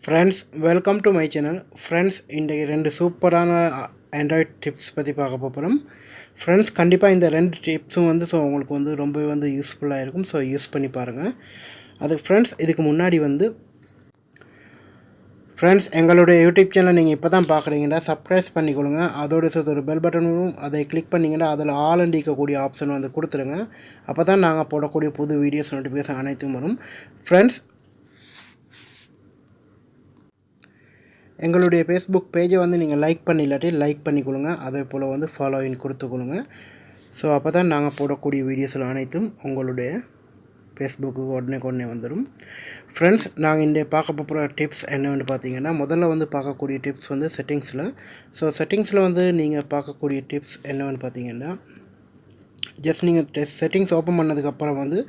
Friends, welcome to my channel. Friends, இன்றைக்கு ரெண்டு சூப்பரான ஆண்ட்ராய்ட் டிப்ஸ் பற்றி பார்க்க போகிறோம். ஃப்ரெண்ட்ஸ், கண்டிப்பாக இந்த ரெண்டு டிப்ஸும் வந்து உங்களுக்கு வந்து ரொம்பவே வந்து யூஸ்ஃபுல்லாக இருக்கும். யூஸ் பண்ணி பாருங்கள். அதுக்கு ஃப்ரெண்ட்ஸ், இதுக்கு முன்னாடி வந்து ஃப்ரெண்ட்ஸ் எங்களுடைய யூடியூப் சேனல் நீங்கள் இப்போ தான் பார்க்குறீங்கன்னா சப்ஸ்கிரைப் பண்ணிக்கொள்ளுங்க. அதோடு சேர்த்து ஒரு பெல் பட்டனும் அதை கிளிக் பண்ணிங்கன்னா அதில் ஆல் இருக்கக்கூடிய ஆப்ஷன் வந்து கொடுத்துருங்க. அப்போ தான் நாங்கள் போடக்கூடிய புது வீடியோஸ் நோட்டிஃபிகேஷன் அனைத்தும் வரும். ஃப்ரெண்ட்ஸ், எங்களுடைய ஃபேஸ்புக் பேஜை வந்து நீங்கள் லைக் பண்ணில்லாட்டி லைக் பண்ணிக்கொள்ளுங்க. அதே போல் வந்து ஃபாலோவிங் கொடுத்துக்கொள்ளுங்க. அப்போ தான் நாங்கள் போடக்கூடிய வீடியோஸில் அனைத்தும் உங்களுடைய ஃபேஸ்புக்கு உடனே வந்துடும். ஃப்ரெண்ட்ஸ், நாங்கள் இன்றைய பார்க்க போகிற டிப்ஸ் என்னவென்று பார்த்தீங்கன்னா, முதல்ல வந்து பார்க்கக்கூடிய டிப்ஸ் வந்து செட்டிங்ஸில். செட்டிங்ஸில் வந்து நீங்கள் பார்க்கக்கூடிய டிப்ஸ் என்னவென்று பார்த்தீங்கன்னா, ஜஸ்ட் நீங்கள் செட்டிங்ஸ் ஓப்பன் பண்ணதுக்கப்புறம் வந்து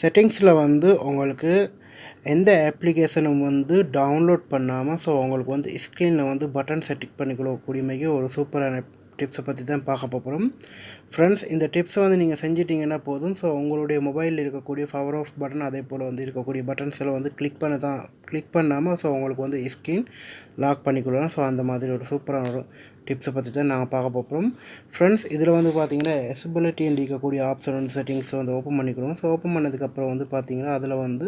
செட்டிங்ஸில் வந்து உங்களுக்கு எந்த அப்ளிகேஷனும் வந்து டவுன்லோட் பண்ணாமல் உங்களுக்கு வந்து ஸ்க்ரீனில் வந்து பட்டன் செட்டிங் பண்ணிக்கொள்ளக்கூடியமைக்கு ஒரு சூப்பரான டிப்ஸை பற்றி தான் பார்க்க போகிறோம். ஃப்ரெண்ட்ஸ், இந்த டிப்ஸை வந்து நீங்கள் செஞ்சிட்டிங்கன்னா போதும். உங்களுடைய மொபைலில் இருக்கக்கூடிய பவர் ஆஃப் பட்டன் அதே போல் வந்து இருக்கக்கூடிய பட்டன்ஸில் வந்து கிளிக் பண்ணாமல் உங்களுக்கு வந்து ஸ்க்ரீன் லாக் பண்ணிக்கொள்ளலாம். அந்த மாதிரி ஒரு சூப்பரான ஒரு டிப்ஸை பற்றி தான் நாங்கள் பார்க்க போகிறோம். ஃப்ரெண்ட்ஸ், இதில் வந்து பார்த்திங்கன்னா எஸ்பிலிட்டி இருக்கக்கூடிய ஆப்ஷன் வந்து செட்டிங்ஸ் வந்து ஓப்பன் பண்ணிக்கிறோம். ஓப்பன் பண்ணதுக்கப்புறம் வந்து பார்த்திங்கன்னா அதில் வந்து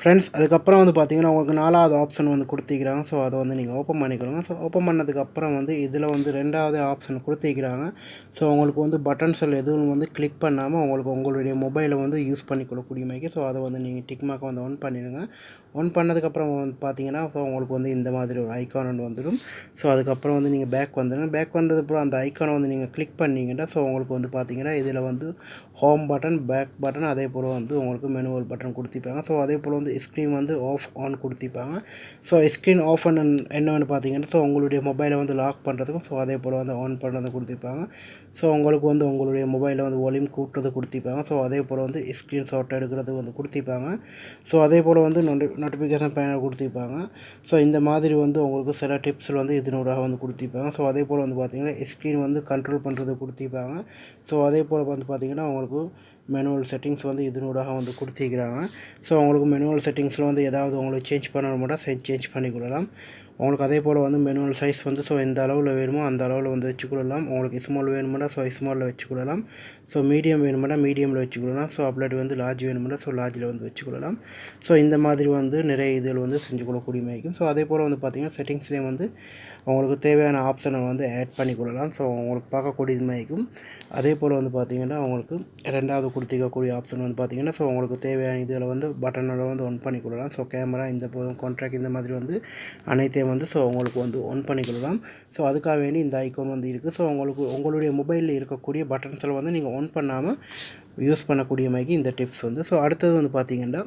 ஃப்ரெண்ட்ஸ், அதுக்கப்புறம் வந்து பார்த்திங்கன்னா உங்களுக்கு 4வது ஆப்ஷன் வந்து கொடுத்திக்கிறாங்க. அதை வந்து நீங்கள் ஓப்பன் பண்ணிக்கணுங்க. ஓப்பன் பண்ணதுக்கப்புறம் வந்து இதில் வந்து 2வது ஆப்ஷன் கொடுத்திக்கிறாங்க. உங்களுக்கு வந்து பட்டன்ஸில் எதுவும் வந்து கிளிக் பண்ணாமல் உங்களுடைய மொபைலை வந்து யூஸ் பண்ணிக்கொள்ளக்கூடிய மாதிரி. அதை வந்து நீங்கள் டிக்மார்க் வந்து ஆன் பண்ணிடுங்க. ஆன் பண்ணதுக்கப்புறம் வந்து பார்த்திங்கன்னா உங்களுக்கு வந்து இந்த மாதிரி ஒரு ஐக்கான் ஒன்று வந்துடும். அதுக்கப்புறம் வந்து நீங்கள் பேக் வந்துடுங்க. பேக் வந்ததுக்கப்புறம் அந்த ஐக்கானை வந்து நீங்கள் கிளிக் பண்ணிங்கன்னா உங்களுக்கு வந்து பார்த்திங்கன்னா இதில் வந்து ஹோம் பட்டன், பேக் பட்டன், அதே போல் வந்து உங்களுக்கு மெனுவல் பட்டன் கொடுத்திருப்பாங்க. அதே போல் வந்து ஸ்க்ரீன் வந்து ஆஃப் ஆன் கொடுத்திருப்பாங்க. ஸ்க்ரீன் ஆஃப் என்னென்னு பார்த்தீங்கன்னா உங்களுடைய மொபைலை வந்து லாக் பண்ணுறதுக்கும் அதே போல் வந்து ஆன் பண்ணுறது கொடுத்திருப்பாங்க. உங்களுக்கு வந்து உங்களுடைய மொபைலை வந்து வால்யூம் கூட்டுறது கொடுத்திருப்பாங்க. அதே போல் வந்து ஸ்க்ரீன் ஷாட் எடுக்கிறது வந்து கொடுத்திருப்பாங்க. அதே போல் வந்து நோட்டிஃபிகேஷன் பேனல் கொடுத்திருப்பாங்க. இந்த மாதிரி வந்து உங்களுக்கு சில டிப்ஸில் வந்து இதனூடாக வந்து கொடுத்திருப்பாங்க. அதே போல் வந்து பார்த்திங்கன்னா ஸ்க்ரீன் வந்து கண்ட்ரோல் பண்ணுறது கொடுத்திருப்பாங்க. அதே போல் வந்து பார்த்திங்கன்னா உங்களுக்கு மேனுவல் செட்டிங்ஸ் வந்து இதனூடாக வந்து கொடுத்திருக்கிறாங்க. உங்களுக்கு மேனுவல் செட்டிங்ஸில் வந்து ஏதாவது உங்களுக்கு சேஞ்ச் பண்ணணும்னா சேஞ்ச் பண்ணிக்கொள்ளலாம். உங்களுக்கு அதே போல் வந்து மேனுவல் சைஸ் வந்து எந்த அளவில் வேணுமோ அந்த அளவில் வந்து வச்சுக்கொள்ளலாம். உங்களுக்கு ஸ்மால் வேணுமெண்டா ஸ்மாலில் வச்சுக்கொள்ளலாம். மீடியம் வேணுமெண்டா மீடியமில் வச்சுக்கொள்ளலாம். அப்லேட் வந்து லார்ஜ் வேணுமெண்டா லார்ஜில் வந்து வச்சுக்கொள்ளலாம். இந்த மாதிரி வந்து நிறைய இதில் வந்து செஞ்சு கொள்ளக்கூடிய மாதிரி. அதே போல் வந்து பார்த்திங்கன்னா செட்டிங்ஸ்லேயும் வந்து உங்களுக்கு தேவையான ஆப்ஷனை வந்து ஆட் பண்ணிக்கொள்ளலாம். உங்களுக்கு பார்க்கக்கூடியது மாதிரிக்கும். அதே போல் வந்து பார்த்திங்கன்னா உங்களுக்கு 2வது கொடுத்திருக்கக்கூடிய ஆப்ஷன் வந்து பார்த்திங்கன்னா உங்களுக்கு தேவையான இதில் வந்து பட்டனோட வந்து ஆன் பண்ணிக்கொள்ளலாம். கேமரா இந்த போதும் கான்ட்ராக்ட் இந்த மாதிரி வந்து அனைத்தையும் வந்து உங்களுக்கு வந்து ஆன் பண்ணிக்கொள்ளலாம். அதுக்காக வேண்டி இந்த ஐக்கான் வந்து இருக்குது. உங்களுடைய மொபைலில் இருக்கக்கூடிய பட்டன்ஸில் வந்து நீங்கள் ஆன் பண்ணாமல் யூஸ் பண்ணக்கூடிய மாதிரி இந்த டிப்ஸ் வந்து. அடுத்தது வந்து பார்த்திங்கன்னா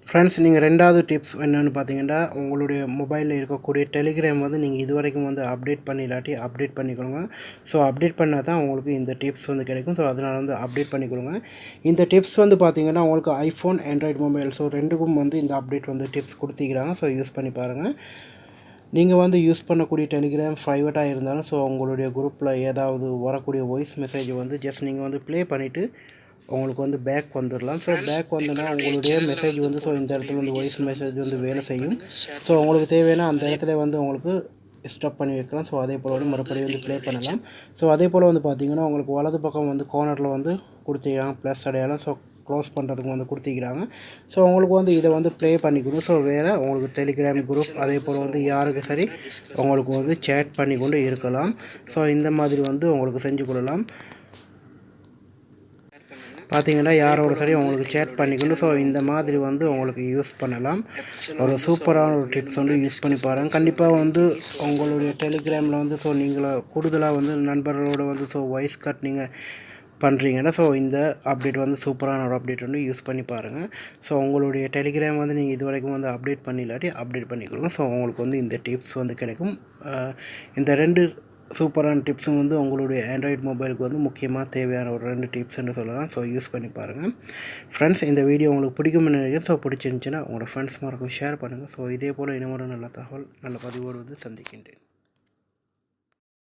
ஃப்ரெண்ட்ஸ், நீங்கள் 2வது டிப்ஸ் என்னென்னு பார்த்தீங்கன்னா உங்களுடைய மொபைலில் இருக்கக்கூடிய டெலிகிராம் வந்து நீங்கள் இது வரைக்கும் வந்து அப்டேட் பண்ணிடாட்டி அப்டேட் பண்ணிக்கோங்க. அப்டேட் பண்ணால் தான் உங்களுக்கு இந்த டிப்ஸ் வந்து கிடைக்கும். அதனால் வந்து அப்டேட் பண்ணிக்கொள்ளுங்க. இந்த டிப்ஸ் வந்து பார்த்திங்கன்னா உங்களுக்கு ஐஃபோன், ஆண்ட்ராய்டு மொபைல் ரெண்டுக்கும் வந்து இந்த அப்டேட் வந்து டிப்ஸ் கொடுத்திக்கிறாங்க. யூஸ் பண்ணி பாருங்கள். நீங்கள் வந்து யூஸ் பண்ணக்கூடிய டெலிகிராம் ப்ரைவேட்டாக இருந்தாலும் உங்களுடைய குரூப்பில் ஏதாவது வரக்கூடிய வாய்ஸ் மெசேஜ் வந்து ஜஸ்ட் நீங்கள் வந்து ப்ளே பண்ணிவிட்டு உங்களுக்கு வந்து பேக் வந்துடலாம். பேக் வந்தோன்னா உங்களுடைய மெசேஜ் வந்து இந்த இடத்துல வந்து வாய்ஸ் மெசேஜ் வந்து வேலை செய்யும். உங்களுக்கு தேவையான அந்த இடத்துல வந்து உங்களுக்கு ஸ்டாப் பண்ணி வைக்கலாம். அதே போல் வந்து மறுபடியும் வந்து ப்ளே பண்ணலாம். அதே போல் வந்து பார்த்திங்கன்னா உங்களுக்கு வலது பக்கம் வந்து கார்னரில் வந்து கொடுத்துக்கிறாங்க ப்ளஸ் அடையாளம். க்ளோஸ் பண்ணுறதுக்கு வந்து கொடுத்திக்கிறாங்க. உங்களுக்கு வந்து இதை வந்து ப்ளே பண்ணிக்கணும். வேறு உங்களுக்கு டெலிகிராம் குரூப் அதே போல் வந்து யாருக்கு சரி உங்களுக்கு வந்து சேட் பண்ணி கொண்டு இருக்கலாம். இந்த மாதிரி வந்து உங்களுக்கு செஞ்சு கொள்ளலாம். பார்த்திங்கன்னா யாரோட சரி உங்களுக்கு சேட் பண்ணிக்கணும். இந்த மாதிரி வந்து உங்களுக்கு யூஸ் பண்ணலாம். ஒரு சூப்பரான ஒரு டிப்ஸ் வந்து யூஸ் பண்ணி பாருங்கள். கண்டிப்பாக வந்து உங்களுடைய டெலிகிராமில் வந்து நீங்கள கூடுதலாக வந்து நண்பர்களோட வந்து வாய்ஸ் கட் நீங்கள் பண்ணுறீங்கன்னா இந்த அப்டேட் வந்து சூப்பரான ஒரு அப்டேட் வந்து யூஸ் பண்ணி பாருங்கள். உங்களுடைய டெலிகிராம் வந்து நீங்கள் இது வரைக்கும் வந்து அப்டேட் பண்ணிடாட்டி அப்டேட் பண்ணிக்கொடுங்க. உங்களுக்கு வந்து இந்த டிப்ஸ் வந்து கிடைக்கும். இந்த 2 சூப்பரான டிப்ஸும் வந்து உங்களுடைய ஆண்ட்ராய்டு மொபைலுக்கு வந்து முக்கியமாக தேவையான ஒரு 2 டிப்ஸ்ன்னு சொல்லலாம். யூஸ் பண்ணி பாருங்கள். ஃப்ரெண்ட்ஸ், இந்த வீடியோ உங்களுக்கு பிடிக்கும்னு நினைக்கிறேன். பிடிச்சிருந்துச்சின்னா உங்களோட ஃப்ரெண்ட்ஸ் மார்க்கும் ஷேர் பண்ணுங்கள். இதே போல் இன்னும் ஒரு நல்ல தகவல் நல்ல பதிவோடு வந்து சந்திக்கின்றேன்.